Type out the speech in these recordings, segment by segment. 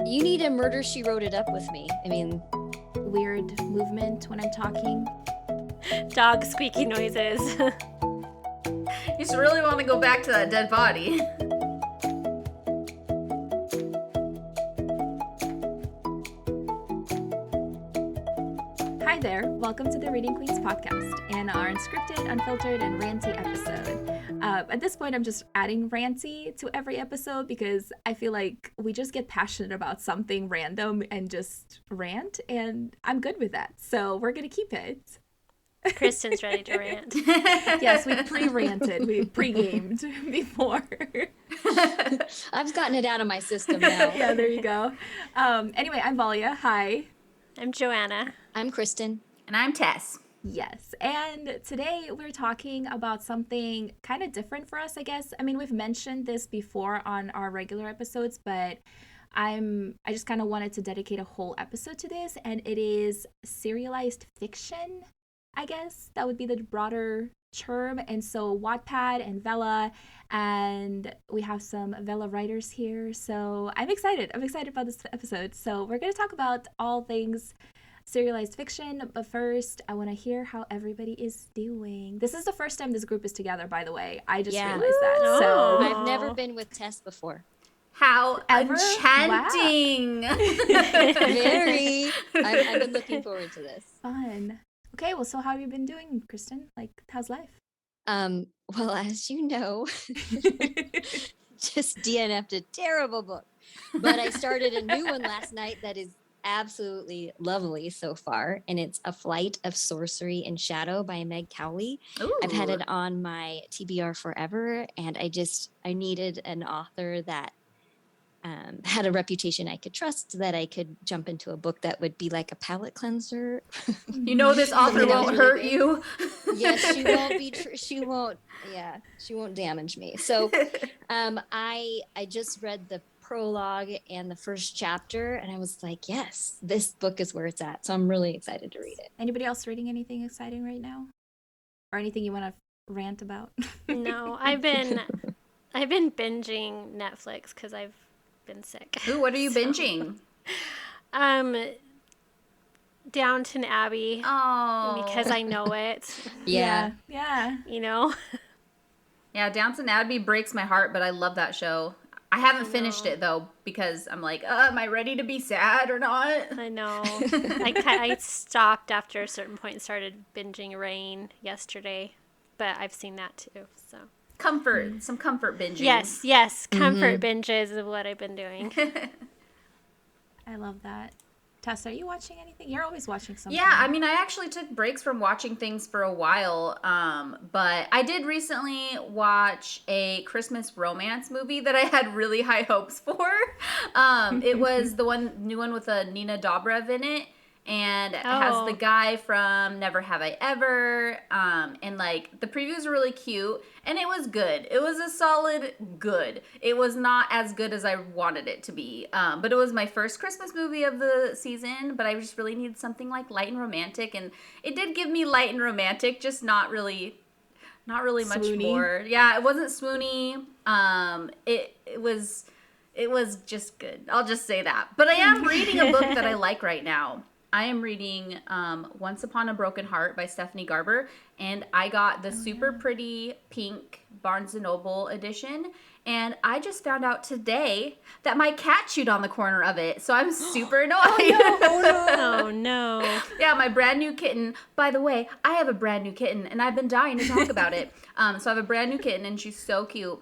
You need a Murder, She Wrote It Up with me. I mean, weird movement when I'm talking. Dog squeaky noises. You just really want to go back to that dead body. Hi there, welcome to the Reading Queens podcast and our unscripted, unfiltered, and ranty episode. At this point, I'm just adding ranty to every episode because I feel like we just get passionate about something random and just rant, and I'm good with that. So we're going to keep it. Kristin's ready to rant. Yes, we pre-ranted, we pre-gamed before. I've gotten it out of my system now. Yeah, there you go. Anyway, I'm Valia. Hi. I'm Joanna. I'm Kristin. And I'm Tess. Yes, and today we're talking about something kind of different for us, I guess. I mean, we've mentioned this before on our regular episodes, but I just kind of wanted to dedicate a whole episode to this, and it is serialized fiction, I guess. That would be the broader term. And so Wattpad and Vella, and we have some Vela writers here, so I'm excited about this episode. So we're going to talk about all things serialized fiction, but first I want to hear how everybody is doing. This is the first time this group is together, by the way. I just realized that. So I've never been with Tess before. How enchanting. Wow. Very. I've been looking forward to this. Fun. Okay, well, so how have you been doing, Kristin? Like, how's life? Well, as you know, just DNF'd a terrible book. But I started a new one last night that is absolutely lovely so far, and it's A Flight of Sorcery and Shadow by Meg Cowley. Ooh. I've had it on my TBR forever, and I needed an author that had a reputation I could trust, that I could jump into a book that would be like a palate cleanser. You know this author won't hurt you. Yes, she won't be. She won't damage me. So, I just read the prologue and the first chapter, and I was like, yes, this book is where it's at. So I'm really excited to read it. Anybody else reading anything exciting right now, or anything you want to rant about? No, I've been binging Netflix because I've been sick. Ooh, what are you binging? Downton Abbey. Oh, Because I know it. Yeah. You know. Yeah, Downton Abbey breaks my heart, but I love that show. I haven't finished it though because I'm like, am I ready to be sad or not? I know. I stopped after a certain point and started binging Rain yesterday, but I've seen that too. So Some comfort binging. Yes, comfort binges is what I've been doing. I love that. Tess, are you watching anything? You're always watching something. Yeah, I mean, I actually took breaks from watching things for a while, but I did recently watch a Christmas romance movie that I had really high hopes for. It was the new one with Nina Dobrev in it, and it has the guy from Never Have I Ever, and like the previews were really cute, and it was good. It was a solid good. It was not as good as I wanted it to be, but it was my first Christmas movie of the season, but I just really needed something like light and romantic, and it did give me light and romantic, just not really much Swoony. more. Yeah, it wasn't swoony. It was just good. I'll just say that. But I am reading a book that I like right now. I am reading Once Upon a Broken Heart by Stephanie Garber, and I got the super pretty pink Barnes & Noble edition, and I just found out today that my cat chewed on the corner of it, so I'm super annoyed. Oh no. Yeah, my brand new kitten. By the way, I have a brand new kitten, and I've been dying to talk about it. So I have a brand new kitten, and she's so cute.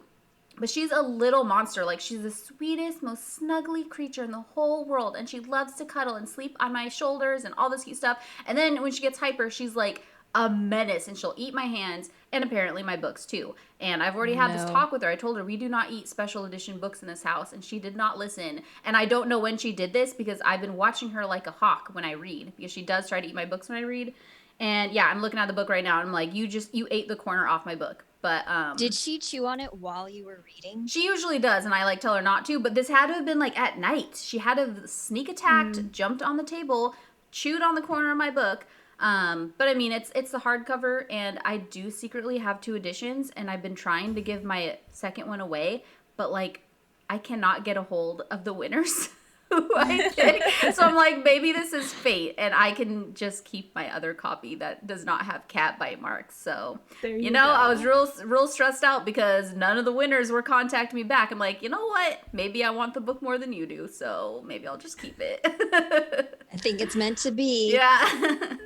But she's a little monster. Like, she's the sweetest, most snuggly creature in the whole world. And she loves to cuddle and sleep on my shoulders and all this cute stuff. And then when she gets hyper, she's like a menace. And she'll eat my hands and apparently my books too. And I've already had this talk with her. I told her we do not eat special edition books in this house. And she did not listen. And I don't know when she did this because I've been watching her like a hawk when I read. Because she does try to eat my books when I read. And yeah, I'm looking at the book right now. And I'm like, you ate the corner off my book. But did she chew on it while you were reading? She usually does, and I like tell her not to, but this had to have been like at night. She had to have sneak attacked, jumped on the table, chewed on the corner of my book. But I mean, it's the hardcover, and I do secretly have 2 editions, and I've been trying to give my second one away, but like I cannot get a hold of the winners. who I pick. So I'm like, maybe this is fate, and I can just keep my other copy that does not have cat bite marks. So, There go. I was real stressed out because none of the winners were contacting me back. I'm like, you know what? Maybe I want the book more than you do, so maybe I'll just keep it. I think it's meant to be. Yeah.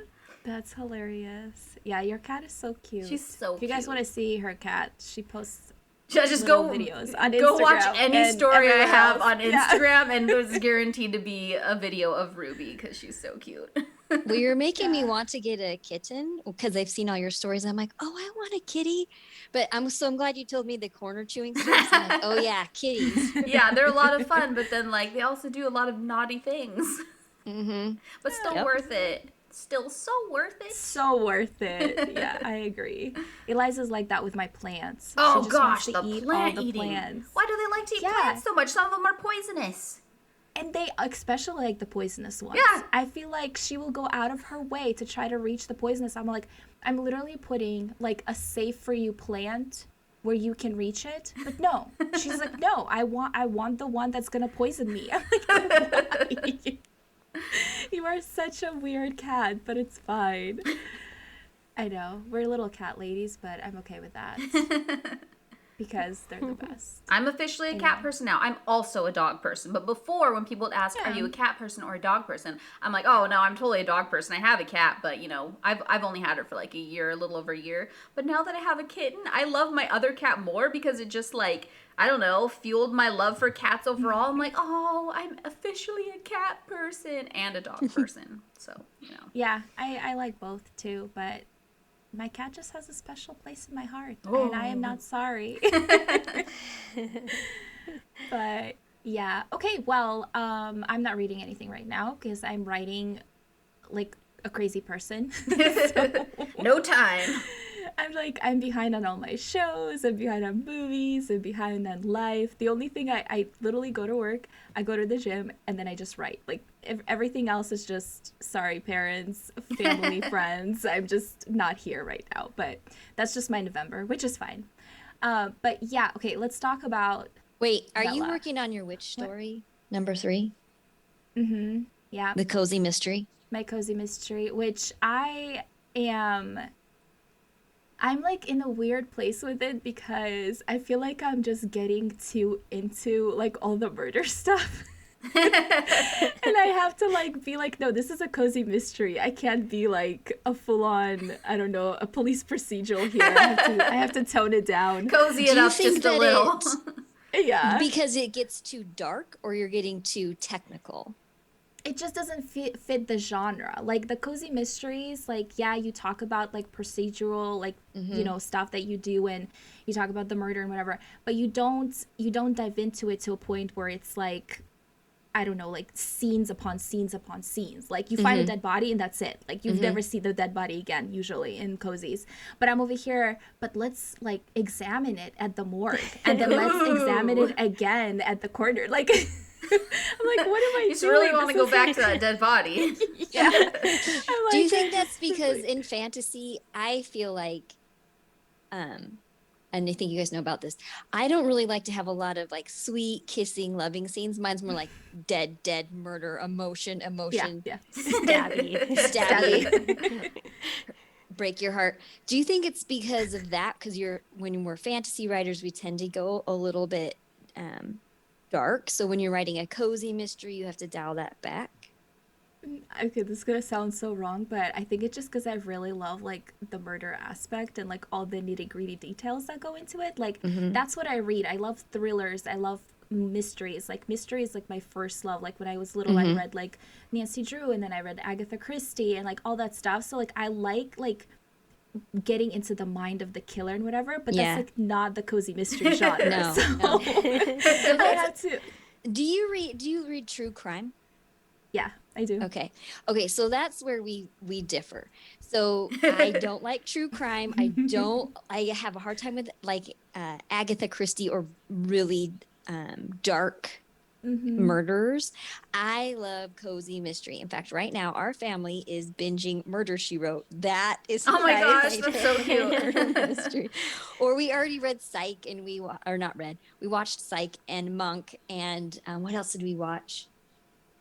That's hilarious. Yeah, your cat is so cute. She's so If you guys cute. want to see her cat, she posts Just little go videos on Instagram. Go watch any and story I everywhere have else. on Yeah. Instagram, and there's guaranteed to be a video of Ruby because she's so cute. Well, you're making me want to get a kitten because I've seen all your stories. I'm like, oh, I want a kitty. But I'm glad you told me the corner chewing stories. I'm like, oh yeah, kitties. Yeah, they're a lot of fun, but then like they also do a lot of naughty things. Mm-hmm. But still Yep. worth it. Still so worth it. So worth it. Yeah, I agree. Eliza's like that with my plants. Oh she just wants gosh, to the eat plant all the eating. plants. Why do they like to eat Yeah. plants so much? Some of them are poisonous. And they especially like the poisonous ones. Yeah. I feel like she will go out of her way to try to reach the poisonous. I'm like, I'm literally putting like a safe for you plant where you can reach it. But no. She's like, no, I want the one that's gonna poison me. I'm like, why? You are such a weird cat, but it's fine. I know. We're little cat ladies, but I'm okay with that. Because they're the best. I'm officially a I cat know. person now. I'm also a dog person. But before, when people would ask, Yeah. are you a cat person or a dog person? I'm like, oh, no, I'm totally a dog person. I have a cat, but, I've only had her for like a year, a little over a year. But now that I have a kitten, I love my other cat more because it just like, I don't know, fueled my love for cats overall. I'm like, oh, I'm officially a cat person and a dog person. So, Yeah, I like both too, but my cat just has a special place in my heart, Oh. and I am not sorry. But yeah, okay. Well, I'm not reading anything right now because I'm writing like a crazy person. So No time. I'm behind on all my shows. I'm behind on movies. I'm behind on life. The only thing I literally go to work, I go to the gym, and then I just write. Like everything else is just sorry, parents, family, friends. I'm just not here right now. But that's just my November, which is fine. But yeah, okay. Let's talk about. Wait, are you Vella. working on your witch story? Number 3? Yeah, The cozy mystery? my cozy mystery, which I am. I'm like in a weird place with it because I feel like I'm just getting too into like all the murder stuff. And I have to like be like, no, this is a cozy mystery. I can't be like a full on, I don't know, a police procedural here. I have to tone it down. Cozy Do it you up think just a that little. Yeah. Because it gets too dark or you're getting too technical? It just doesn't fit the genre. Like the cozy mysteries, like yeah, you talk about like procedural, like stuff that you do, and you talk about the murder and whatever, but you don't dive into it to a point where it's like, I don't know, like scenes upon scenes upon scenes. Like you find a dead body and that's it. Like you've never seen the dead body again, usually in cozies. But I'm over here, but let's like examine it at the morgue, and then let's examine it again at the corner. Like. I'm like, what am I You just doing? really want to This go is back like- to that dead body. Yeah. I'm Do you like, think that's because in fantasy, I feel like, and I think you guys know about this, I don't really like to have a lot of like sweet, kissing, loving scenes. Mine's more like dead, murder, emotion, yeah. stabby, break your heart. Do you think it's because of that? Because when we're fantasy writers, we tend to go a little bit dark. So when you're writing a cozy mystery, you have to dial that back. Okay, this is gonna sound so wrong, but I think it's just because I really love like the murder aspect and like all the nitty-gritty details that go into it. Like that's what I read. I love thrillers. I love mysteries. Like mystery is like my first love. Like when I was little, I read like Nancy Drew, and then I read Agatha Christie and like all that stuff. So like I like getting into the mind of the killer and whatever, but Yeah. that's like not the cozy mystery genre. No, So no. I have to. Do you read true crime? Yeah, I do. Okay, so that's where we differ. So I don't like true crime. I have a hard time with like Agatha Christie or really dark murderers. I love cozy mystery. In fact, right now our family is binging Murder, She Wrote. That is Oh my gosh, favorite that's so cute. murder mystery. Or we already read Psych, and we watched Psych and Monk, and what else did we watch?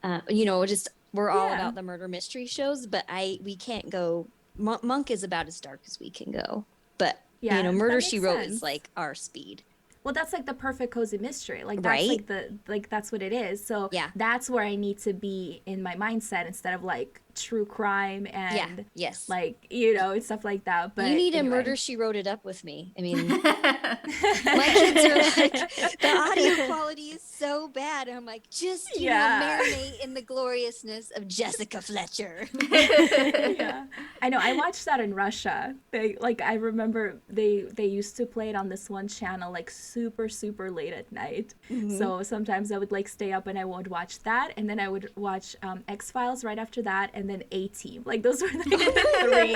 Just we're all Yeah. about the murder mystery shows, but we can't go. Monk is about as dark as we can go, but Yeah, that Murder makes She Wrote sense. is like our speed. Well, that's like the perfect cozy mystery. Like that's Right? like that's what it is. So Yeah. that's where I need to be in my mindset instead of like true crime and Yes. like and stuff like that. But You need a anyway. Murder She Wrote It up with me. I mean, my kids are like, the audio quality is so bad. I'm like, just marinate in the gloriousness of Jessica Fletcher. Yeah, I know. I watched that in Russia. I remember they used to play it on this one channel like super super late at night. Mm-hmm. So sometimes I would like stay up and I would watch that, and then I would watch X-Files right after that, and then A-Team. Like those were the three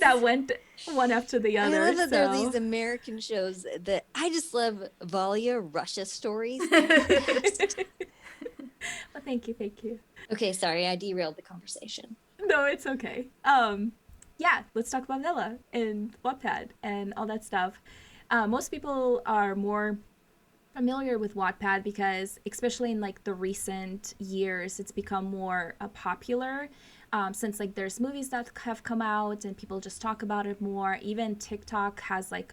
that went one after the other. I love that there are these American shows that I just love. Valia Russia stories. Well, thank you. Okay, sorry, I derailed the conversation. No, it's okay. Yeah, let's talk about Vella and Wattpad and all that stuff. Most people are more familiar with Wattpad because, especially in like the recent years, it's become more popular. Since like there's movies that have come out and people just talk about it more. Even TikTok has like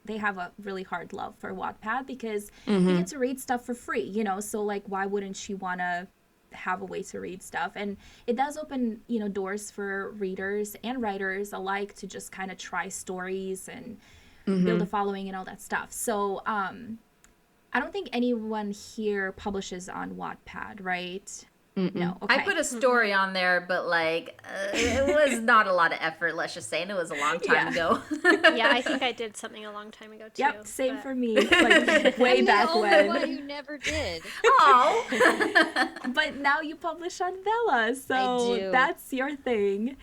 they have a really hard love for Wattpad because you get to read stuff for free, so like why wouldn't you want to have a way to read stuff? And it does open doors for readers and writers alike to just kind of try stories and build a following and all that stuff. So I don't think anyone here publishes on Wattpad, right? No. Okay. I put a story on there, but like it was not a lot of effort, let's just say, and it was a long time ago. Yeah, I think I did something a long time ago too. Yep, same for me. Like way back when. One you never did. Oh. But now you publish on Vella, so I do. that's your thing.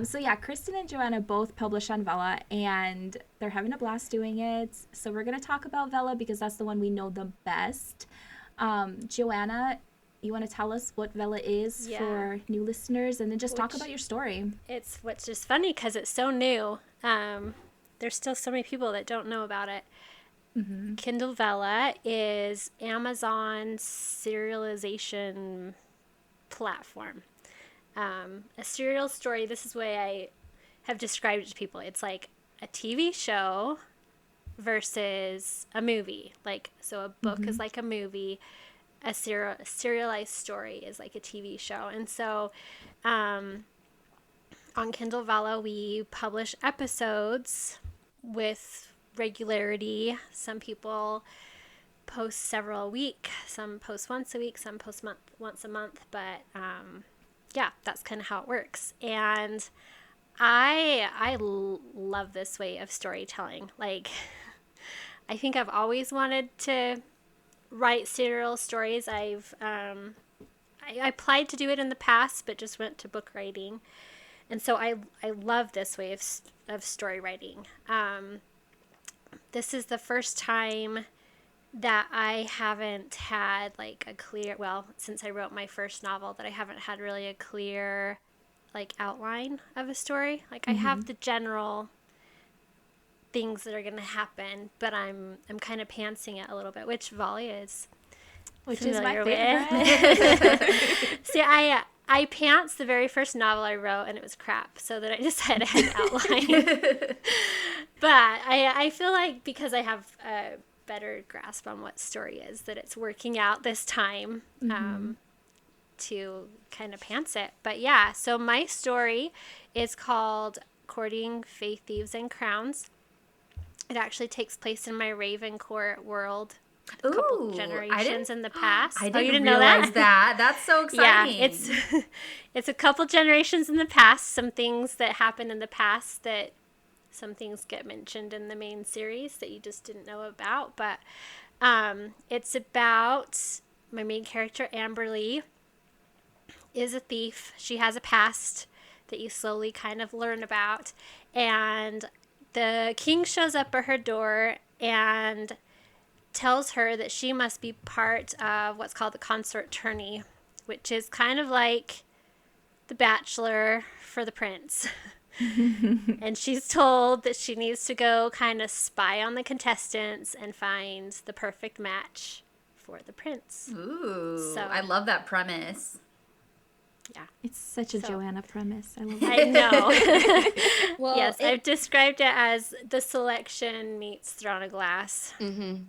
So yeah, Kristin and Joanna both publish on Vella, and they're having a blast doing it. So we're gonna talk about Vella because that's the one we know the best. Joanna, you want to tell us what Vella is for new listeners, and then just talk about your story? It's what's just funny because it's so new. There's still so many people that don't know about it. Kindle Vella is Amazon's serialization platform. A serial story, this is the way I have described it to people. It's like a TV show versus a movie. So a book is like a movie. A serialized story is like a TV show. And so on Kindle Vella, we publish episodes with regularity. Some people post several a week, some post once a week, some post once a month. But that's kind of how it works. And I love this way of storytelling. Like, I think I've always wanted to write serial stories. I applied to do it in the past, but just went to book writing. And so I love this way of story writing. This is the first time that I haven't had like a clear, since I wrote my first novel, that I haven't had really a clear like outline of a story. Like I have the general things that are going to happen, but I'm kind of pantsing it a little bit, which Valia is my favorite. See, I pants the very first novel I wrote, and it was crap, so that I decided I had an outline. But I feel like because I have a better grasp on what story is, that it's working out this time to kind of pants it. But yeah, so my story is called Courting Faith, Thieves, and Crowns. It actually takes place in my Ravencourt world. A couple generations in the past. I didn't know realize that. That's so exciting. Yeah, it's a couple generations in the past. Some things that happened in the past that some things get mentioned in the main series that you just didn't know about. But it's about my main character, Amberly, is a thief. She has a past that you slowly kind of learn about. And the king shows up at her door and tells her that she must be part of what's called the consort tourney, which is kind of like the Bachelor for the prince. And she's told that she needs to go kind of spy on the contestants and find the perfect match for the prince. Ooh, So I love that premise. yeah. It's such a Joanna premise. I love it. I know. Well, yes, I've described it as the selection meets Throne of Glass. Ooh,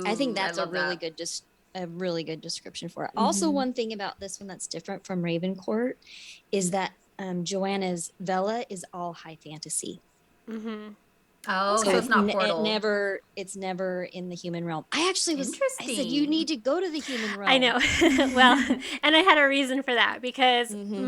I think that's I a love really that. good a really good description for it. Also, one thing about this one that's different from Ravencourt is that Joanna's Vella is all high fantasy. Oh, So so it's not Portal. it's never in the human realm. I said, you Interesting. need to go to the human realm. I know. Well, and I had a reason for that because Mm-hmm.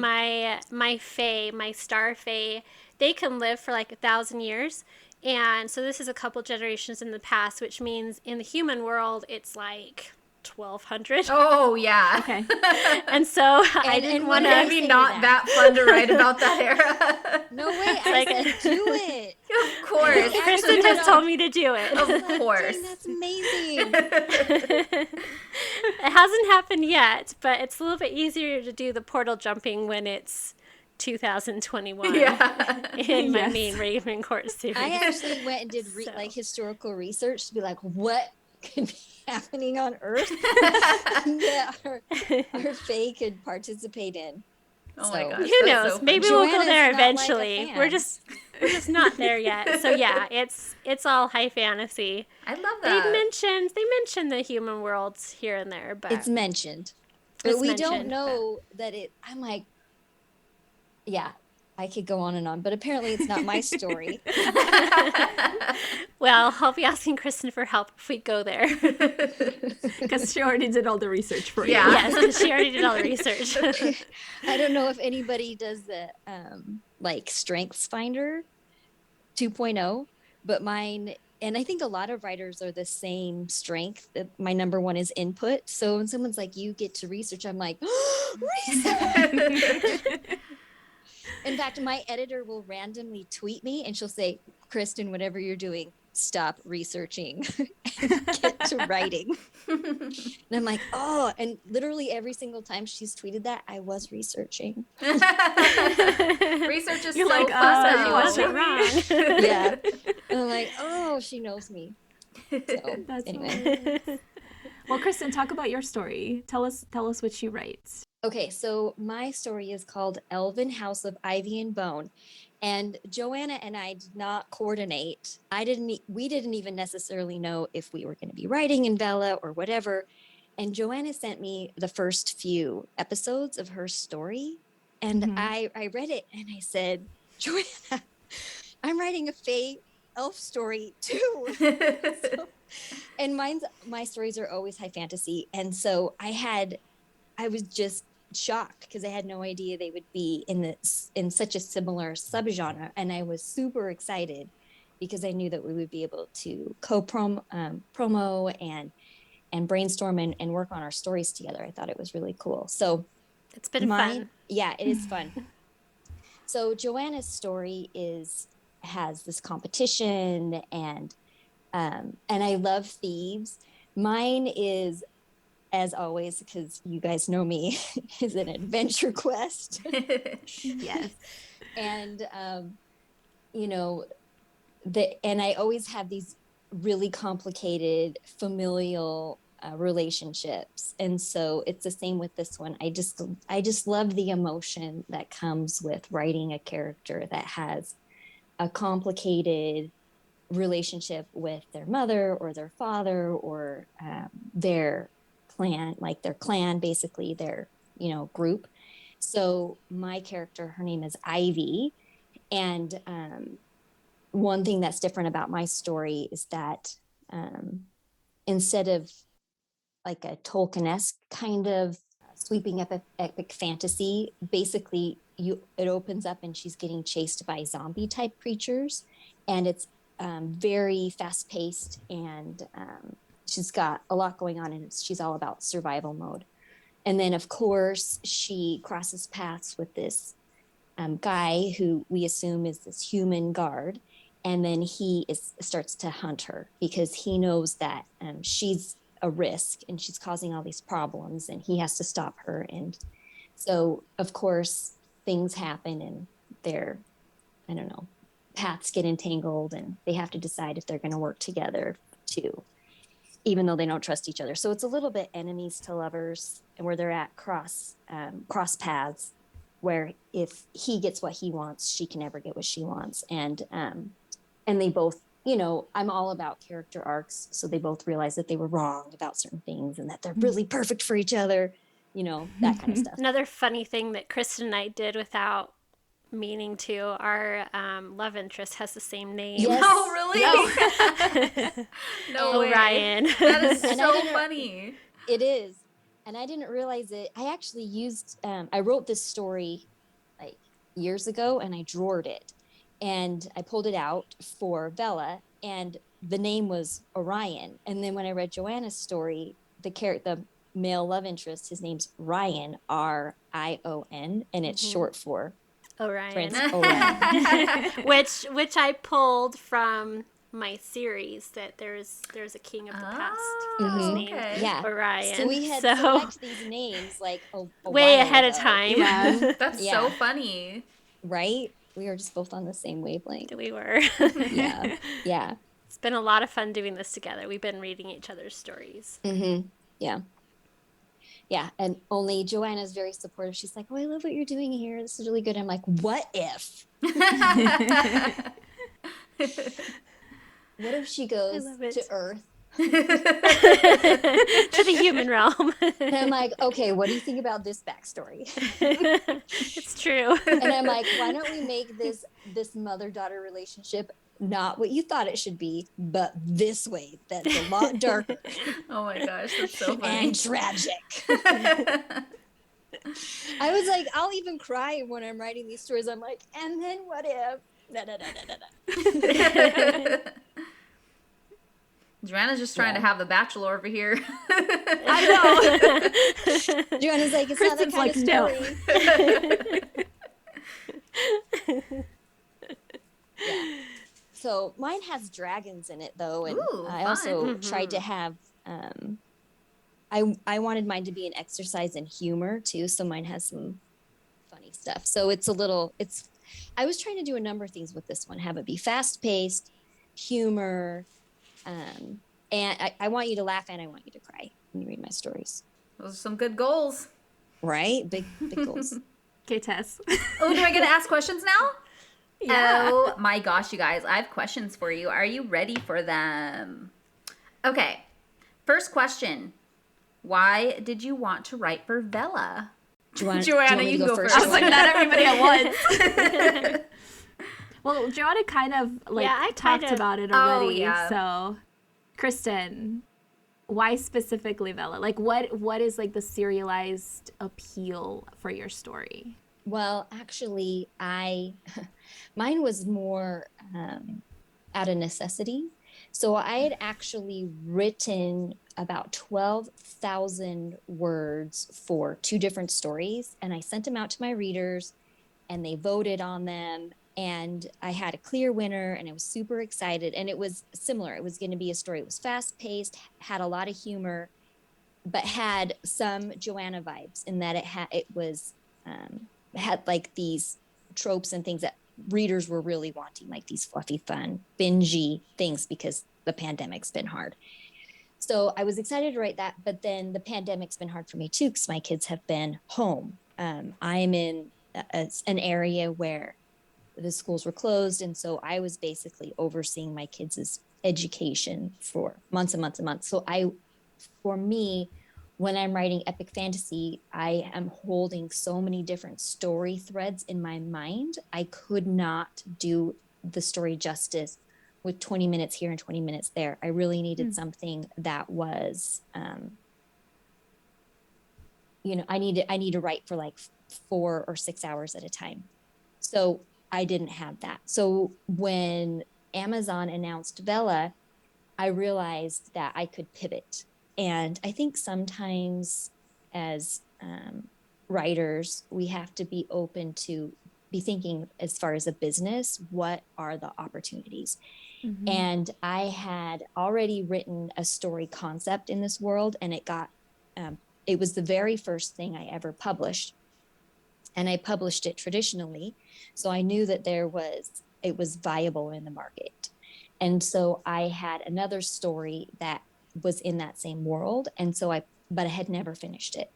my fae, my star fae, they can live for like 1,000 years. And so this is a couple generations in the past, which means in the human world, it's like 1,200. Oh, yeah. Okay. And so I didn't want to. Maybe not that fun to write about that era. No way. I said, do it. Of course. Kristen has told me to do it. Of course. Dang, that's amazing. It hasn't happened yet, but it's a little bit easier to do the portal jumping when it's 2021 Yeah. in my Yes. main Ravencourt series. I actually went and did like historical research to be like, what could be happening on Earth that our fae could participate in. Oh my So- gosh. Who that's knows? so funny. Maybe we'll go Joanna's there not like a eventually. fan. We're just not there yet. So yeah, it's all high fantasy. I love that. They mentioned the human worlds here and there, but It's mentioned. But It's we don't mentioned, know that I'm like, yeah, I could go on and on, but apparently it's not my story. well, I'll be asking Kristen for help if we go there. Because she already did all the research for you. Yeah. Yes, because she already did all the research. I don't know if anybody does the like Strengths Finder 2.0, but mine, and I think a lot of writers are the same strength. My number one is input. So when someone's like, you get to research, I'm like, research. In fact, my editor will randomly tweet me and she'll say, Kristin, whatever you're doing, stop researching and get to writing. And I'm like, oh, and literally every single time she's tweeted that, I was researching. Research is You're so like, fun. She oh, wasn't wrong. Yeah. And I'm like, oh, she knows me. So That's anyway. hilarious. Well, Kristin, talk about your story. Tell us what she writes. Okay, so my story is called Elven House of Ivy and Bone. And Joanna and I did not coordinate. We didn't even necessarily know if we were going to be writing in Vela or whatever. And Joanna sent me the first few episodes of her story. And I read it and I said, Joanna, I'm writing a Fae elf story too. And my stories are always high fantasy. And so I was just shocked because I had no idea they would be in such a similar subgenre, and I was super excited because I knew that we would be able to promo and brainstorm and work on our stories together. I thought it was really cool. So It's been fun. Yeah, it is fun. So Joanna's story has this competition and I love thieves. Mine is, as always, because you guys know me, is an adventure quest. Yes. And, and I always have these really complicated familial relationships. And so it's the same with this one. I just love the emotion that comes with writing a character that has a complicated relationship with their mother or their father or their clan, basically their group. So my character, her name is Ivy, and one thing that's different about my story is that instead of like a Tolkien-esque kind of sweeping epic fantasy, basically it opens up and she's getting chased by zombie type creatures, and it's very fast paced, and she's got a lot going on, and she's all about survival mode. And then of course she crosses paths with this guy who we assume is this human guard, and then he starts to hunt her because he knows that she's a risk and she's causing all these problems, and he has to stop her. And so of course things happen, and their paths get entangled, and they have to decide if they're going to work together too. even though they don't trust each other. So it's a little bit enemies to lovers, and where they're at cross paths, where if he gets what he wants, she can never get what she wants. And they both, you know, I'm all about character arcs. So they both realize that they were wrong about certain things and that they're really perfect for each other, you know, that kind of stuff. Another funny thing that Kristin and I did without meaning to, our love interest has the same name. Yes. Oh, really? No way. Orion. That is so funny. It is. And I didn't realize it. I actually used, I wrote this story like years ago, and I drawered it. And I pulled it out for Vella, and the name was Orion. And then when I read Joanna's story, the male love interest, his name's Ryan, Rion, and it's short for Orion. Prince Orion. which I pulled from my series, that there's a king of the past. His name, yeah, Orion. So we had select these names like a way while ahead ago. of time. Yeah. That's so funny. Right? We were just both on the same wavelength. We were. Yeah. It's been a lot of fun doing this together. We've been reading each other's stories. Yeah, and only Joanna's very supportive. She's like, "Oh, I love what you're doing here. This is really good." I'm like, "What if? What if she goes to Earth?" To the human realm. And I'm like, "Okay, what do you think about this backstory?" It's true. And I'm like, "Why don't we make this mother-daughter relationship not what you thought it should be, but this way, that's a lot darker." Oh my gosh, that's so funny. And tragic. I was like, I'll even cry when I'm writing these stories. I'm like, and then what if? Joanna's just trying to have the Bachelor over here. I know. Joanna's like, it's Kristen's not that kind of story. Yeah. So mine has dragons in it, though, and I also tried to have. I wanted mine to be an exercise in humor too, so mine has some funny stuff. So it's a little. I was trying to do a number of things with this one. Have it be fast paced, humor, and I want you to laugh and I want you to cry when you read my stories. Those are some good goals, right? Big goals. Okay, Tess. Oh, do I get to ask questions now? Yeah. Oh my gosh, you guys, I have questions for you. Are you ready for them? Okay. First question. Why did you want to write for Vella? Joanna, you can go first. I was like, not everybody at once. Well, Joanna kind of talked about it already. So, Kristin, why specifically Vella? Like, what is like the serialized appeal for your story? Well, actually, mine was more out of necessity. So I had actually written about 12,000 words for 2 different stories, and I sent them out to my readers, and they voted on them, and I had a clear winner, and I was super excited. And it was similar. It was going to be a story. It was fast-paced, had a lot of humor, but had some Joanna vibes in that it had like these tropes and things that readers were really wanting, like these fluffy, fun, bingey things, because the pandemic's been hard. So I was excited to write that, but then the pandemic's been hard for me too, because my kids have been home. I'm in an area where the schools were closed, and so I was basically overseeing my kids' education for months and months and months. So for me, when I'm writing epic fantasy, I am holding so many different story threads in my mind. I could not do the story justice with 20 minutes here and 20 minutes there. I really needed something that was, I need to write for like 4 or 6 hours at a time. So I didn't have that. So when Amazon announced Vella, I realized that I could pivot. And I think sometimes as writers, we have to be open to be thinking as far as a business, what are the opportunities? Mm-hmm. And I had already written a story concept in this world, and it was the very first thing I ever published. And I published it traditionally. So I knew that it was viable in the market. And so I had another story that was in that same world. And so but I had never finished it.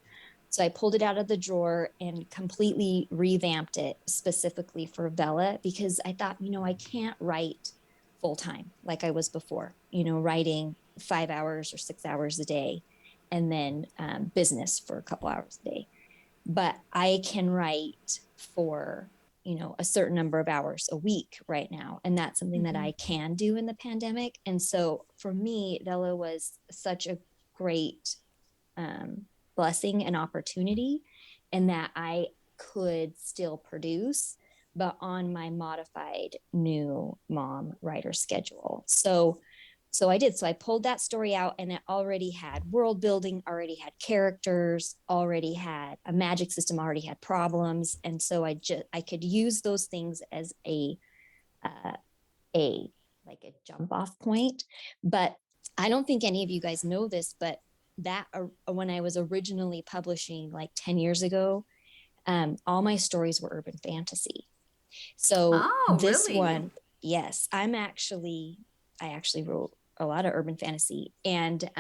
So I pulled it out of the drawer and completely revamped it specifically for Vella, because I thought, I can't write full time like I was before, writing 5 hours or 6 hours a day, and then business for a couple hours a day. But I can write for, a certain number of hours a week right now. And that's something that I can do in the pandemic. And so for me, Vella was such a great blessing and opportunity, in that I could still produce, but on my modified new mom writer schedule. So I did. So I pulled that story out, and it already had world building, already had characters, already had a magic system, already had problems. And so I could use those things as a jump off point. But I don't think any of you guys know this, but that when I was originally publishing like 10 years ago, all my stories were urban fantasy. So this really? one, yes, I actually wrote a lot of urban fantasy, and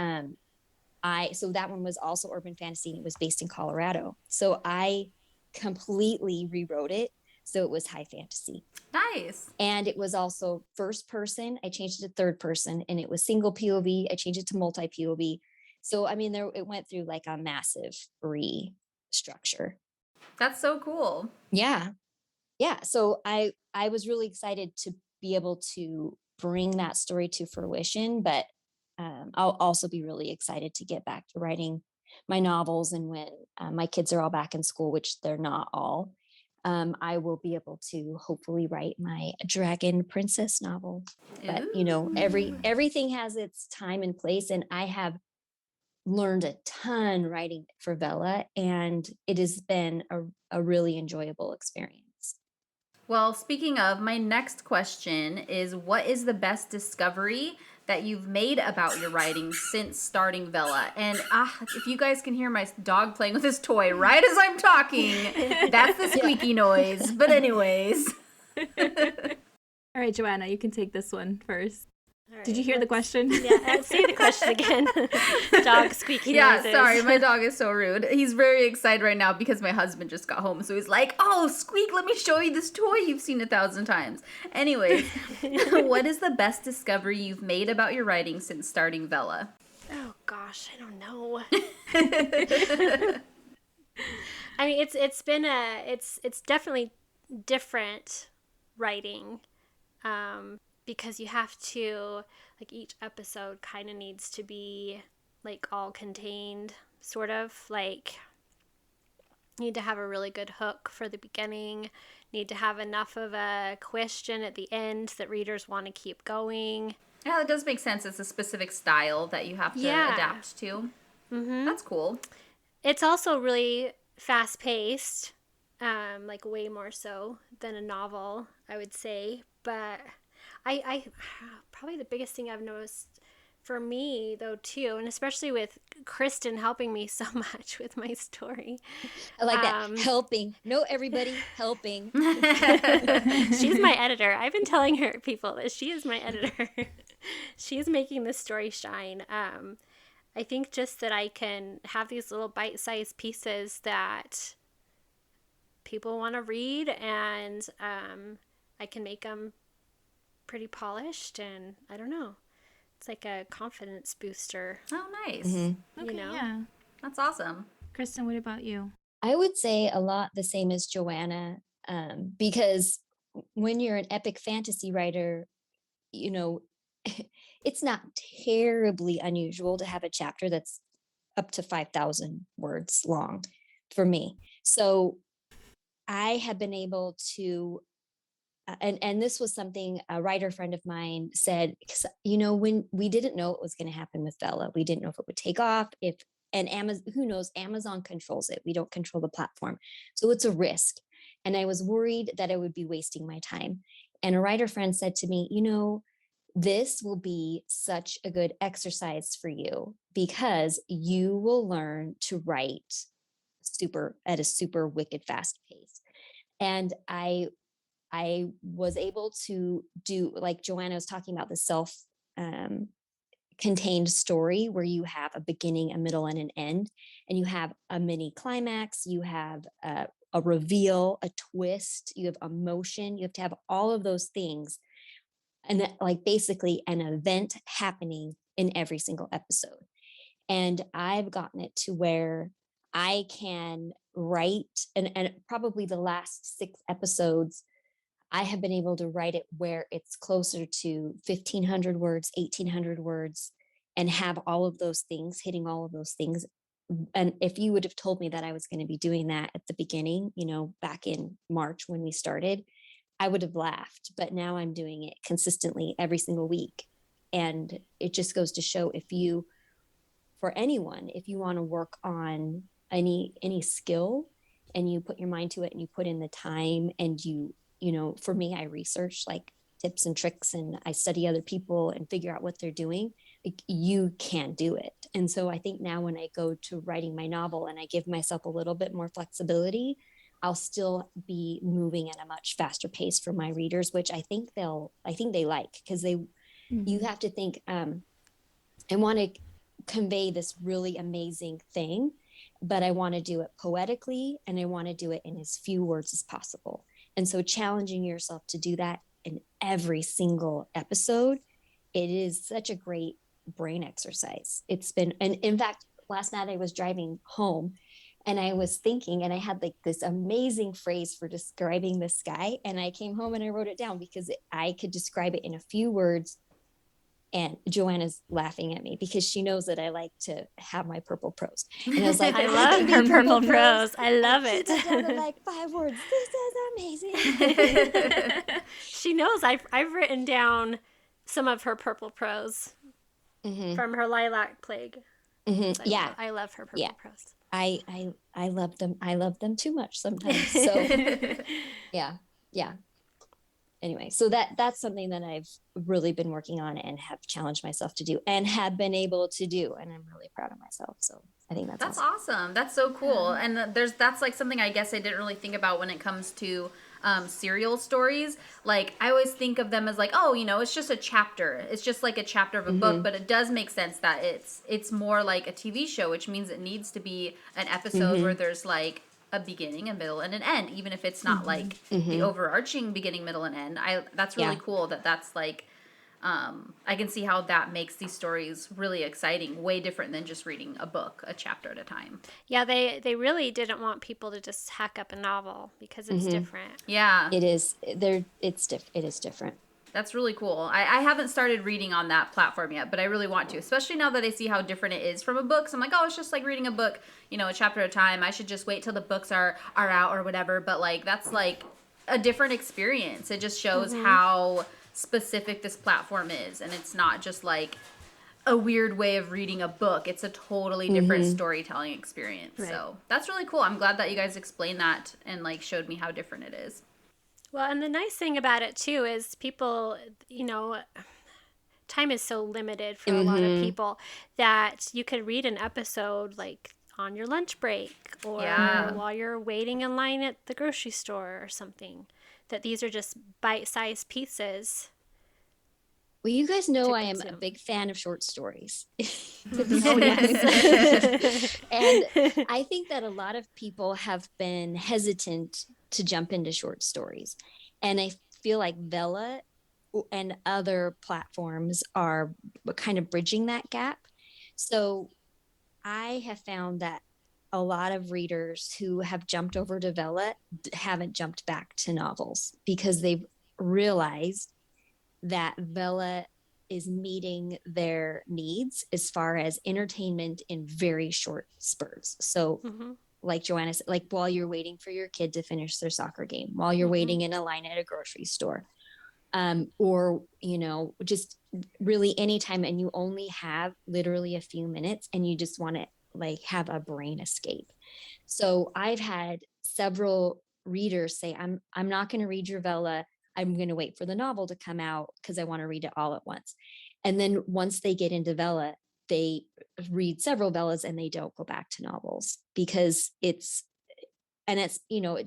so that one was also urban fantasy, and it was based in Colorado. So I completely rewrote it, so it was high fantasy. Nice. And it was also first person. I changed it to third person, and it was single POV. I changed it to multi POV. So I mean, it went through like a massive restructure. That's so cool. Yeah. So I was really excited to be able to bring that story to fruition, but I'll also be really excited to get back to writing my novels. And when my kids are all back in school, which they're not all, I will be able to hopefully write my dragon princess novel. But everything has its time and place, and I have learned a ton writing for Vella, and it has been a really enjoyable experience. Well, speaking of, my next question is, what is the best discovery that you've made about your writing since starting Vella? And if you guys can hear my dog playing with his toy right as I'm talking, that's the squeaky noise. But anyways. All right, Joanna, you can take this one first. Right, did you hear the question? Yeah, say the question again. Dog squeaky noises. Sorry, my dog is so rude. He's very excited right now because my husband just got home. So he's like, oh, Squeak, let me show you this toy you've seen 1,000 times. Anyways, what is the best discovery you've made about your writing since starting Vella? Oh, gosh, I don't know. I mean, it's been it's definitely different writing. Because you have to, like, each episode kind of needs to be, like, all contained, sort of. Like, you need to have a really good hook for the beginning, need to have enough of a question at the end that readers want to keep going. Yeah, it does make sense. It's a specific style that you have to adapt to. Mm-hmm. That's cool. It's also really fast-paced, like, way more so than a novel, I would say, but I probably the biggest thing I've noticed for me, though, too, and especially with Kristin helping me so much with my story. I like that. Helping. No, everybody, helping. She's my editor. I've been telling people that she is my editor. She's making this story shine. I think just that I can have these little bite-sized pieces that people want to read, and I can make them pretty polished, and I don't know. It's like a confidence booster. Oh, nice. Mm-hmm. Okay, yeah. That's awesome. Kristin, what about you? I would say a lot the same as Joanna, because when you're an epic fantasy writer, it's not terribly unusual to have a chapter that's up to 5,000 words long for me. So I have been able to and this was something a writer friend of mine said, because, when we didn't know what was going to happen with Vella, we didn't know if it would take off, and Amazon, who knows, Amazon controls it. We don't control the platform. So it's a risk. And I was worried that I would be wasting my time. And a writer friend said to me, this will be such a good exercise for you, because you will learn to write at a super wicked fast pace. And I was able to do, like Joanna was talking about, the self contained story where you have a beginning, a middle, and an end, and you have a mini climax, you have a reveal, a twist, you have emotion, you have to have all of those things, and that, like, basically an event happening in every single episode. And I've gotten it to where I can write, and probably the last 6 episodes, I have been able to write it where it's closer to 1,500 words, 1,800 words, and have all of those things, hitting all of those things. And if you would have told me that I was going to be doing that at the beginning, back in March when we started, I would have laughed. But now I'm doing it consistently every single week. And it just goes to show, for anyone, if you want to work on any skill and you put your mind to it and you put in the time, and for me, I research like tips and tricks, and I study other people and figure out what they're doing. Like, you can do it. And so I think now when I go to writing my novel and I give myself a little bit more flexibility, I'll still be moving at a much faster pace for my readers, which I think they like, because you have to think, I want to convey this really amazing thing, but I want to do it poetically, and I want to do it in as few words as possible. And so challenging yourself to do that in every single episode, it is such a great brain exercise. And in fact, last night I was driving home and I was thinking, and I had like this amazing phrase for describing the sky. And I came home and I wrote it down because I could describe it in a few words. And Joanna's laughing at me because she knows that I like to have my purple prose. And I was like, I love her purple prose. I love it. Keep it down to like 5 words. This is amazing. She knows I've written down some of her purple prose from her Lilac Plague. Mm-hmm. I love her purple prose. I love them. I love them too much sometimes. So yeah. Anyway, so that's something that I've really been working on and have challenged myself to do and have been able to do. And I'm really proud of myself. So I think that's awesome. That's so cool. And that's like something I guess I didn't really think about when it comes to serial stories. Like, I always think of them as like, oh, it's just a chapter. It's just like a chapter of a book, but it does make sense that it's more like a TV show, which means it needs to be an episode where there's like a beginning, a middle, and an end, even if it's not like the overarching beginning, middle, and end. That's really cool that's like, I can see how that makes these stories really exciting, way different than just reading a book, a chapter at a time. Yeah, they really didn't want people to just hack up a novel because it's different. Yeah. It is. It is different. That's really cool. I haven't started reading on that platform yet, but I really want to, especially now that I see how different it is from a book. So I'm like, oh, it's just like reading a book, a chapter at a time. I should just wait till the books are out or whatever. But like, that's like a different experience. It just shows how specific this platform is. And it's not just like a weird way of reading a book. It's a totally different storytelling experience. Right. So that's really cool. I'm glad that you guys explained that and like showed me how different it is. Well, and the nice thing about it, too, is people, time is so limited for a lot of people that you could read an episode, like, on your lunch break or while you're waiting in line at the grocery store or something. That these are just bite-sized pieces. Well, you guys know I am a big fan of short stories. Oh, yes. And I think that a lot of people have been hesitant to jump into short stories. And I feel like Vella and other platforms are kind of bridging that gap. So I have found that a lot of readers who have jumped over to Vella haven't jumped back to novels because they've realized that Vella is meeting their needs as far as entertainment in very short spurts. So like Joanna said, like while you're waiting for your kid to finish their soccer game, while you're waiting in a line at a grocery store, or, just really anytime, and you only have literally a few minutes and you just want to like have a brain escape. So I've had several readers say, I'm not going to read your Vella. I'm going to wait for the novel to come out because I want to read it all at once. And then once they get into Vella, they read several Vellas and they don't go back to novels because it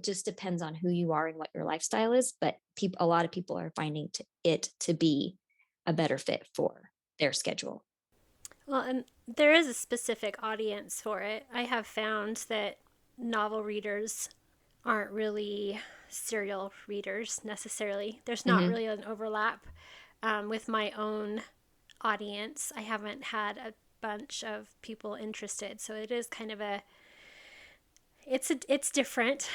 just depends on who you are and what your lifestyle is. But a lot of people are finding it to be a better fit for their schedule. Well, and there is a specific audience for it. I have found that novel readers aren't really serial readers necessarily. There's not Mm-hmm. really an overlap with my own audience. I haven't had a bunch of people interested, so it is kind of it's different.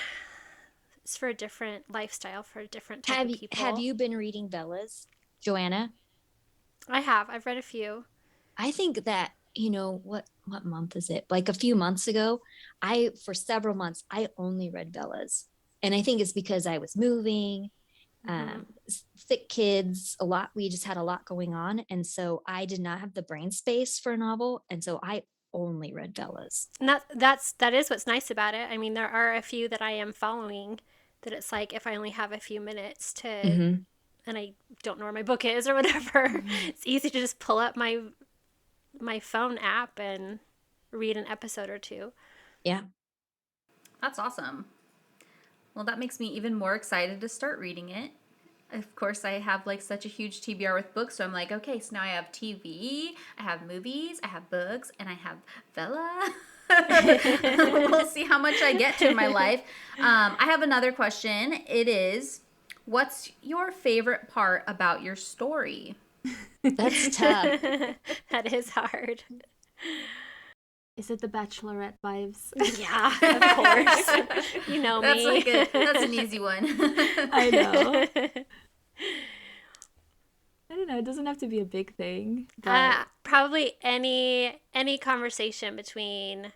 It's for a different lifestyle, for a different type of people. Have you been reading Vella's, Joanna? I've read a few. I think that, what month is it? Like a few months ago, for several months I only read Bella's. And I think it's because I was moving, sick kids, we just had a lot going on. And so I did not have the brain space for a novel. And so I only read Bella's. And that is what's nice about it. I mean, there are a few that I am following that it's like if I only have a few minutes to and I don't know where my book is or whatever, it's easy to just pull up my phone app and read an episode or two. Yeah. That's awesome. Well, that makes me even more excited to start reading it. Of course, I have like such a huge TBR with books, so I'm like, okay, so now I have TV, I have movies, I have books, and I have Vella. We'll see how much I get to in my life. I have another question. It is, what's your favorite part about your story? That's tough. That is hard. Is it the Bachelorette vibes? Yeah, of course. You know me. That's an easy one. I know. I don't know. It doesn't have to be a big thing. But... probably any conversation between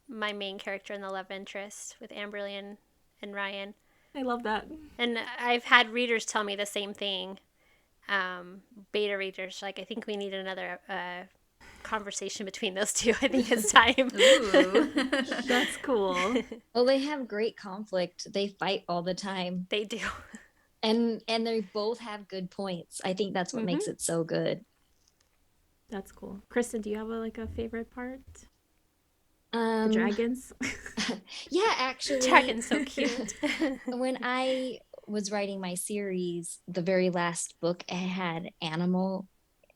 my main character and the love interest with Amberly and Ryan. I love that. And I've had readers tell me the same thing. Beta readers, like, I think we need another conversation between those two. I think it's time. Ooh. That's cool. Well, they have great conflict. They fight all the time. They do. And they both have good points. I think that's what makes it so good. That's cool. Kristin, do you have a favorite part? The dragons? Yeah, actually. Dragon's so cute. When I was writing my series, the very last book, it had animals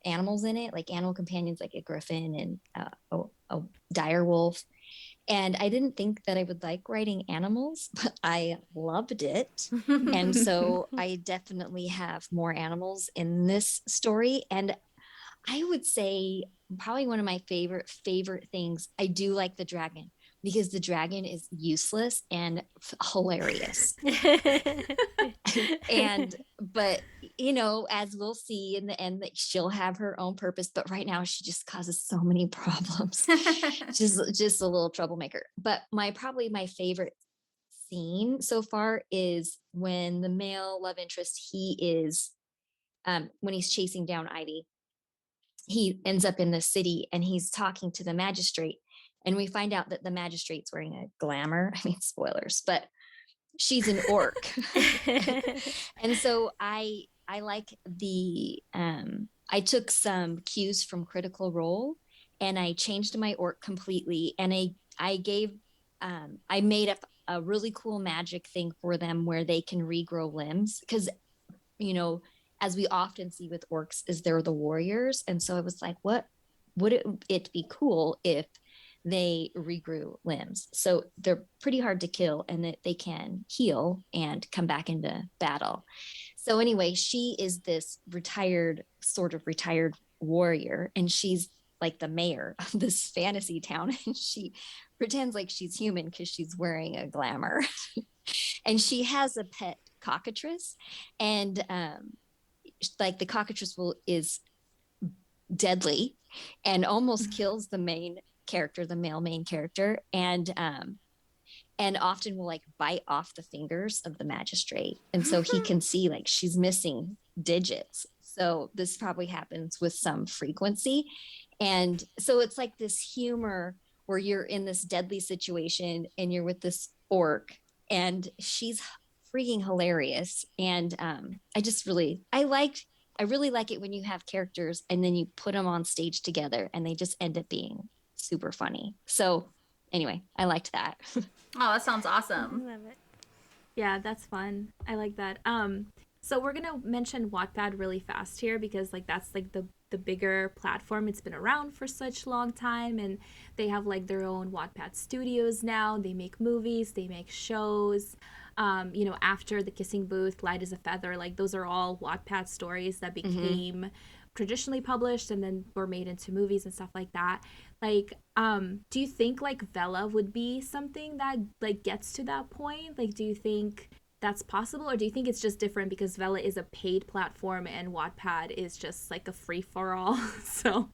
in it, like animal companions, like a griffin and a dire wolf. And I didn't think that I would like writing animals, but I loved it. And so I definitely have more animals in this story. And I would say probably one of my favorite things, I do like the dragon, because the dragon is useless and hilarious. But as we'll see in the end, that she'll have her own purpose, but right now she just causes so many problems. just a little troublemaker. But probably my favorite scene so far is when the male love interest, he is when he's chasing down Ivy. He ends up in the city and he's talking to the magistrate, and we find out that the magistrate's wearing a glamour. I mean, spoilers, but she's an orc. And so I like I took some cues from Critical Role and I changed my orc completely. And I made up a really cool magic thing for them where they can regrow limbs. Because, as we often see with orcs, is they're the warriors. And so I was like, what would it be cool if they regrew limbs? So they're pretty hard to kill, and that they can heal and come back into battle. So anyway, she is this retired warrior, and she's like the mayor of this fantasy town, and she pretends like she's human because she's wearing a glamour. And she has a pet cockatrice, and like the cockatrice is deadly and almost kills the male main character, and often will like bite off the fingers of the magistrate, and so he can see like she's missing digits. So this probably happens with some frequency, and so it's like this humor where you're in this deadly situation and you're with this orc, and she's freaking hilarious. And I really like it when you have characters and then you put them on stage together and they just end up being super funny. So anyway, I liked that. Oh, that sounds awesome. I love it. Yeah, that's fun. I like that. So we're gonna mention Wattpad really fast here because like that's like the the bigger platform. It's been around for such a long time, and they have like their own Wattpad studios now. They make movies, they make shows. After The Kissing Booth, Light as a Feather, like those are all Wattpad stories that became traditionally published and then were made into movies and stuff like that. Like, do you think like Vela would be something that like gets to that point? Like, do you think that's possible, or do you think it's just different because Vela is a paid platform and Wattpad is just like a free for all? So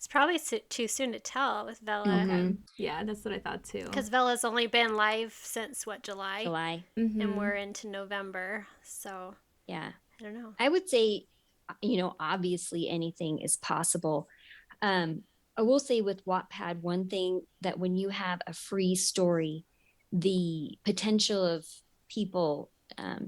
It's probably too soon to tell with Vela. okay. Yeah, that's what I thought too. Because Vela's only been live since July? July. And we're into November. So Yeah. I don't know. I would say, obviously anything is possible. I will say with Wattpad, one thing that when you have a free story, the potential of people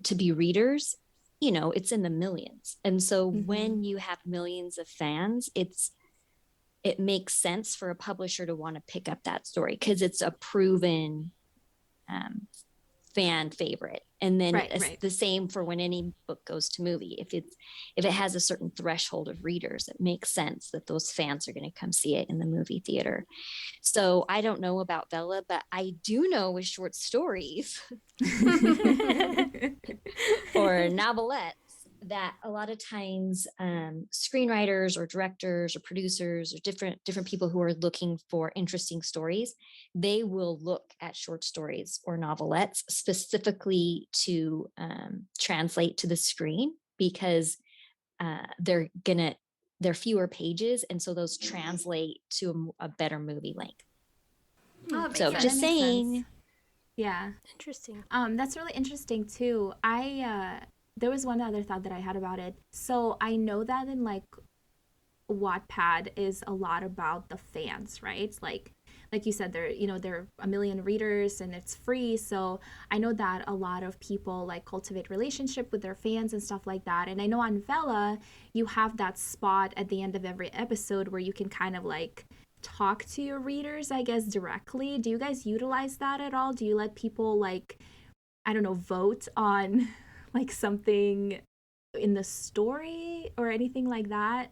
to be readers, it's in the millions. And so when you have millions of fans, it makes sense for a publisher to want to pick up that story because it's a proven fan favorite. And then it's the same for when any book goes to movie. If it has a certain threshold of readers, it makes sense that those fans are going to come see it in the movie theater. So I don't know about Vela, but I do know with short stories or novelettes that a lot of times screenwriters or directors or producers or different people who are looking for interesting stories, they will look at short stories or novelettes specifically to translate to the screen because they're fewer pages, and so those translate to a better movie length. So just saying. Sense. Yeah. Interesting. That's really interesting too. There was one other thought that I had about it. So I know that in like Wattpad is a lot about the fans, right? Like you said, there are a million readers and it's free. So I know that a lot of people like cultivate relationship with their fans and stuff like that. And I know on Vela, you have that spot at the end of every episode where you can kind of like talk to your readers, I guess, directly. Do you guys utilize that at all? Do you let people like, I don't know, vote on like something in the story or anything like that?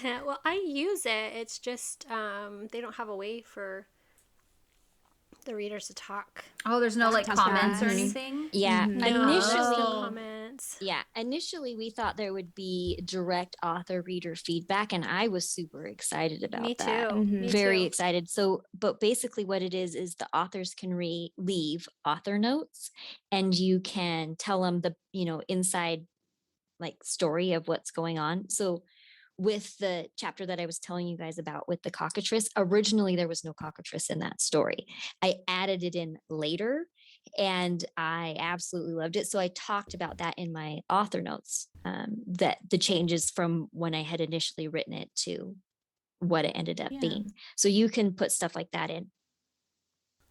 Well, I use it. It's just they don't have a way for the readers to talk. Oh, there's no like comments or anything? Yeah. No, there's no comments. Yeah. Initially, we thought there would be direct author reader feedback, and I was super excited about that. Me Very too. excited. So, but basically what it is the authors can leave author notes, and you can tell them the, inside like story of what's going on. So with the chapter that I was telling you guys about with the cockatrice, originally there was no cockatrice in that story. I added it in later and I absolutely loved it. So I talked about that in my author notes, that the changes from when I had initially written it to what it ended up being. So you can put stuff like that in.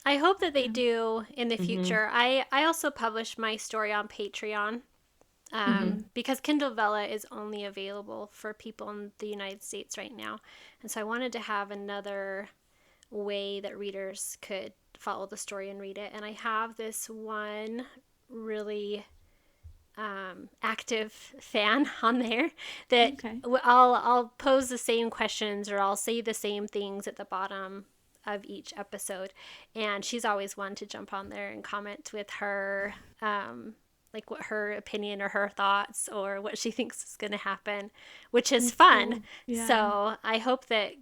I hope that they do in the future. I also publish my story on Patreon. Because Kindle Vella is only available for people in the United States right now. And so I wanted to have another way that readers could follow the story and read it. And I have this one really active fan on there that I'll pose the same questions or I'll say the same things at the bottom of each episode. And she's always one to jump on there and comment with her like what her opinion or her thoughts or what she thinks is going to happen, which is fun. Cool. Yeah. So I hope that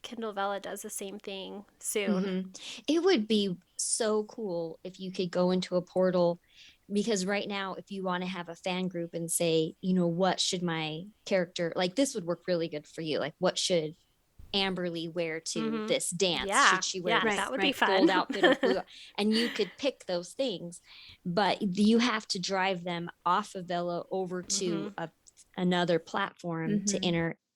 Kindle Vella does the same thing soon. It would be so cool if you could go into a portal, because right now, if you want to have a fan group and say, what should my character, like this would work really good for you. Like what should Amberly wear to this dance? Should she wear this that would be fun. gold outfit or blue? And you could pick those things, but you have to drive them off of Vela over to another platform to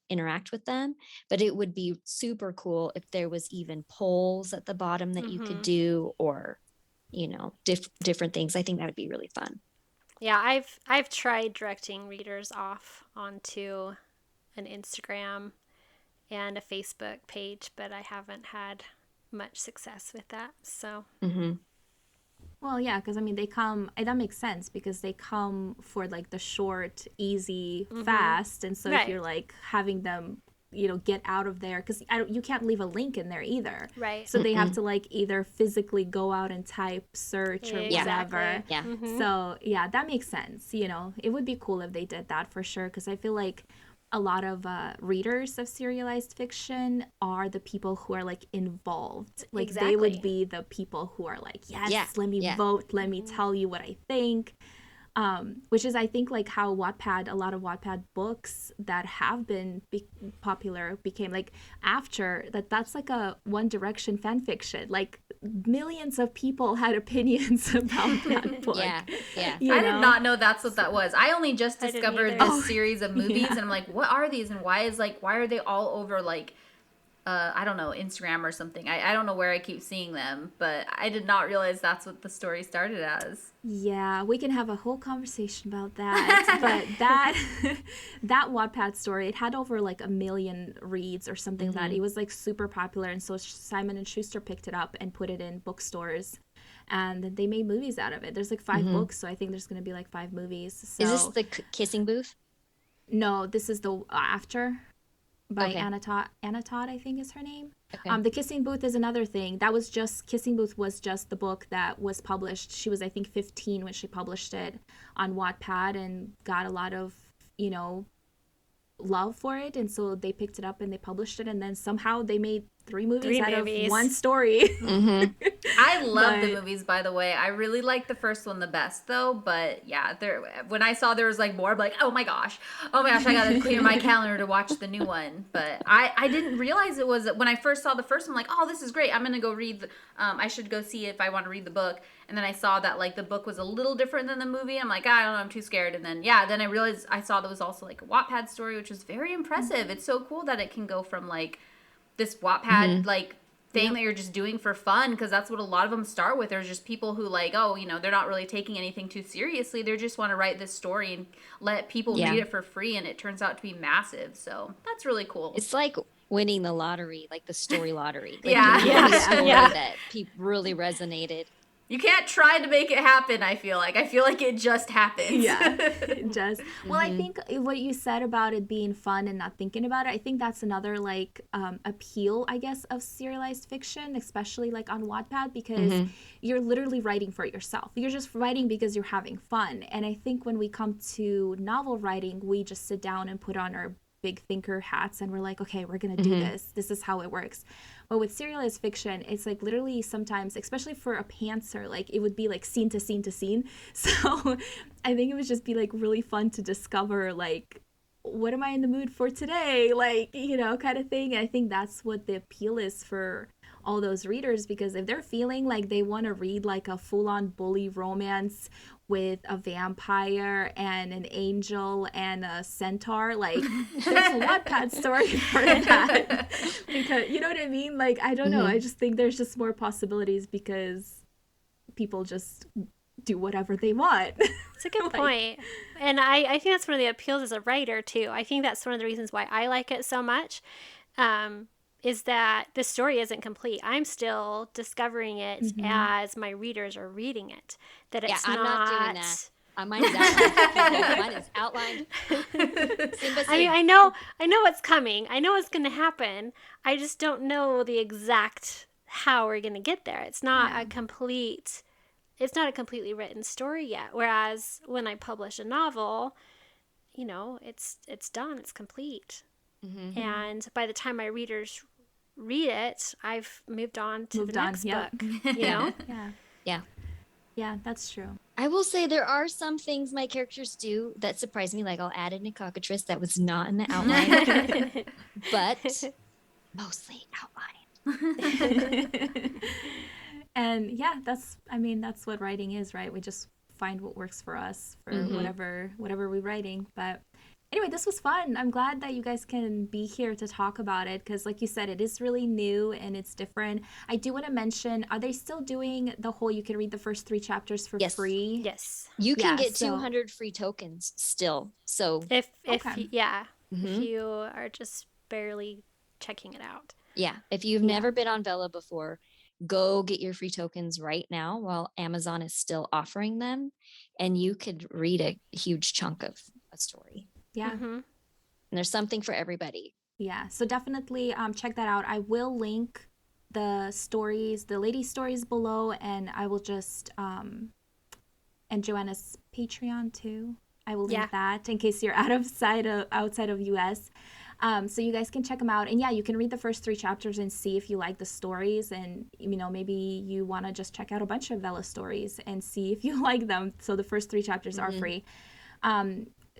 interact with them. But it would be super cool if there was even polls at the bottom that you could do, or different things. I think that would be really fun. Yeah, I've tried directing readers off onto an Instagram and a Facebook page, but I haven't had much success with that. So Well, yeah, because I mean, they come, that makes sense because they come for like the short, easy, fast. And so if you're like having them, get out of there, because you can't leave a link in there either. Right. So they have to like either physically go out and type, search, or whatever. Yeah. So yeah, that makes sense. It would be cool if they did that for sure, because I feel like a lot of readers of serialized fiction are the people who are like involved. Like they would be the people who are like, yes, let me vote, let me tell you what I think. Which is, I think, like how Wattpad, a lot of Wattpad books that have been popular became like after that's like a One Direction fan fiction. Like millions of people had opinions about that book. Yeah. I did not know that's what that was. I only just discovered this series of movies, and I'm like, what are these, and why are they all over like I don't know, Instagram or something. I don't know where I keep seeing them, but I did not realize that's what the story started as. Yeah, we can have a whole conversation about that. But that Wattpad story, it had over like 1 million reads or something like that. It was like super popular, and so Simon and Schuster picked it up and put it in bookstores, and they made movies out of it. There's like 5 books, so I think there's going to be like 5 movies. So. Is this the Kissing Booth? No, this is the After. By Anna Todd, I think is her name. Okay. The Kissing Booth is another thing. Kissing Booth was just the book that was published. She was, I think, 15 when she published it on Wattpad and got a lot of, love for it. And so they picked it up and they published it. And then somehow they made 3 movies out of one story. I love the movies, by the way. I really like the first one the best, though. But yeah, when I saw there was like more, I'm like, oh my gosh, I gotta clear my calendar to watch the new one. But I didn't realize it was, when I first saw the first one, I'm like, oh, this is great. I'm gonna go read. I should go see if I want to read the book. And then I saw that like the book was a little different than the movie. I'm like, I don't know, I'm too scared. And then then I realized I saw there was also like a Wattpad story, which was very impressive. It's so cool that it can go from like this Wattpad like thing that you're just doing for fun, because that's what a lot of them start with. There's just people who like, they're not really taking anything too seriously. They just want to write this story and let people read it for free, and it turns out to be massive. So that's really cool. It's like winning the lottery, like the story lottery. Like the story that people really resonated. You can't try to make it happen, I feel like it just happens. Yeah, it does. Well, I think what you said about it being fun and not thinking about it, I think that's another like appeal, I guess, of serialized fiction, especially like on Wattpad, because you're literally writing for yourself. You're just writing because you're having fun. And I think when we come to novel writing, we just sit down and put on our big thinker hats and we're like, okay, we're gonna do this. This is how it works. But with serialized fiction, it's like literally sometimes, especially for a pantser, like it would be like scene to scene to scene. So I think it would just be like really fun to discover like, what am I in the mood for today? Like, kind of thing. And I think that's what the appeal is for all those readers, because if they're feeling like they want to read like a full-on bully romance with a vampire and an angel and a centaur, like there's a Wattpad story for that. Because you know what I mean? Like, I don't know. I just think there's just more possibilities because people just do whatever they want. It's a good point. And I think that's one of the appeals as a writer too. I think that's one of the reasons why I like it so much. Is that the story isn't complete. I'm still discovering it as my readers are reading it. That it's I'm not doing that. Mine is outlined. I mean, I know what's coming. I know what's going to happen. I just don't know the exact how we're going to get there. It's not a completely written story yet. Whereas when I publish a novel, it's done. It's complete. And by the time my readers read it, I've moved on to the next book. Yeah, that's true. I will say there are some things my characters do that surprise me. Like I'll add in a cockatrice that was not in the outline, but mostly outline. And that's what writing is, right? We just find what works for us for whatever we're writing. But anyway, this was fun. I'm glad that you guys can be here to talk about it because, like you said, it is really new and it's different. I do want to mention, are they still doing the whole, you can read the first 3 chapters for free? Yes. You can get 200 free tokens still. So if you are just barely checking it out. Yeah. If you've never been on Vela before, go get your free tokens right now while Amazon is still offering them, and you could read a huge chunk of a story. Yeah. And there's something for everybody. Yeah. So definitely check that out. I will link the stories, the lady stories below, and I will just and Joanna's Patreon too. I will link that in case you're outside of US. So you guys can check them out. And yeah, you can read the first 3 chapters and see if you like the stories. And, you know, maybe you want to just check out a bunch of Vela stories and see if you like them. So the first 3 chapters are free.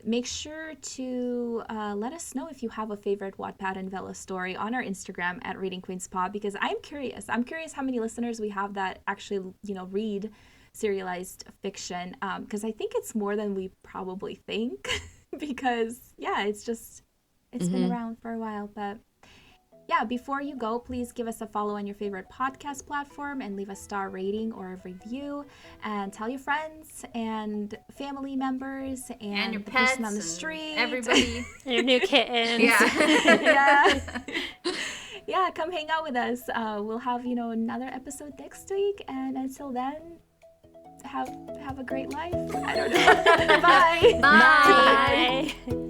Make sure to let us know if you have a favorite Wattpad and Vela story on our Instagram at Reading Queens Pod, because I'm curious. I'm curious how many listeners we have that actually, you know, read serialized fiction, because I think it's more than we probably think. Because, yeah, it's been around for a while. But yeah, before you go, please give us a follow on your favorite podcast platform and leave a star rating or a review, and tell your friends and family members and your the pets person on the street, everybody, Your new kittens. Yeah, come hang out with us. We'll have, you know, another episode next week, and until then, have a great life. I don't know. Bye. Bye.